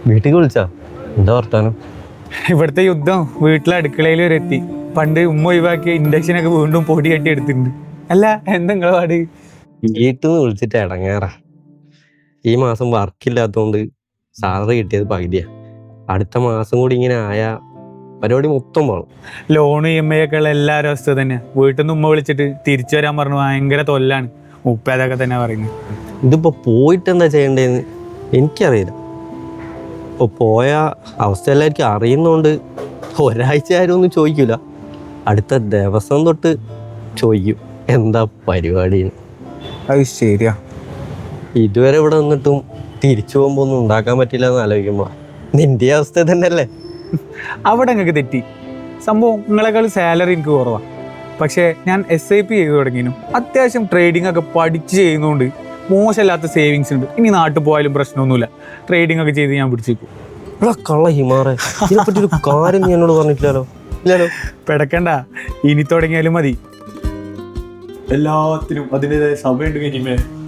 വീട്ടിൽ വിളിച്ചാ എന്താ വർത്താനം? ഇവിടുത്തെ യുദ്ധം വീട്ടിലെ അടുക്കളയിൽ വരെ എത്തി. പണ്ട് ഉമ്മ ഒഴിവാക്കിയ ഇൻഡക്ഷനൊക്കെ വീണ്ടും പൊടി കെട്ടി എടുത്തിട്ടുണ്ട്. അല്ല എന്താ നിങ്ങളെ പാട്? വീട്ടിൽ നിന്ന് വിളിച്ചിട്ട് ഇടങ്ങേറാ. ഈ മാസം വർക്കില്ലാത്തതുകൊണ്ട് സാലറി കിട്ടിയത് പകുതിയാ. അടുത്ത മാസം കൂടി ഇങ്ങനെ ആയാ പരിപാടി മൊത്തം പോകണം. ലോൺ EMI ഒക്കെ ഉള്ള എല്ലാവരും അവസ്ഥ തന്നെയാണ്. വീട്ടിൽ നിന്ന് ഉമ്മ വിളിച്ചിട്ട് തിരിച്ചു വരാൻ പറഞ്ഞു ഭയങ്കര തൊല്ലാണ്. ഉപ്പ അതൊക്കെ തന്നെ പറയുന്നത്. ഇതിപ്പോ പോയിട്ട് എന്താ ചെയ്യണ്ടേന്ന് എനിക്കറിയില്ല. ഇപ്പൊ പോയ അവസ്ഥ എല്ലാവർക്കും അറിയുന്നോണ്ട് ഒരാഴ്ച ആരും ഒന്നും ചോദിക്കൂല. അടുത്ത ദിവസം തൊട്ട് ചോദിക്കും എന്താ പരിപാടിന്ന്. അത് ശരിയാ. ഇതുവരെ ഇവിടെ നിന്നിട്ടും തിരിച്ചു പോകുമ്പോ ഒന്നും ഉണ്ടാക്കാൻ പറ്റില്ല എന്ന് ആലോചിക്കുമ്പോ നിന്റെ അവസ്ഥ തന്നെയല്ലേ. അവിടെ നിങ്ങൾക്ക് തെറ്റി. സംഭവം നിങ്ങളെക്കാൾ സാലറി എനിക്ക് കുറവാണ്. പക്ഷേ ഞാൻ SIP ചെയ്തു തുടങ്ങിയിരുന്നു. അത്യാവശ്യം ട്രേഡിംഗ് ഒക്കെ പഠിച്ച് ചെയ്യുന്നതുകൊണ്ട് മോശമല്ലാത്ത സേവിങ്സ് ഉണ്ട്. ഇനി നാട്ടിൽ പോയാലും പ്രശ്നമൊന്നുമില്ല. ട്രേഡിംഗ് ഒക്കെ ചെയ്ത് ഞാൻ പിടിച്ചേക്കും. ഇവിടെ കള്ള ഹിമാറെ ഇതിനെപ്പറ്റി ഒരു കാര്യം നീ എന്നോട് പറഞ്ഞിട്ടില്ലല്ലോ. ഇല്ലല്ലോ. പിടക്കണ്ട, ഇനി തുടങ്ങിയാലും മതി. എല്ലാത്തിനും അതിൻ്റെതായ സമയമുണ്ട്.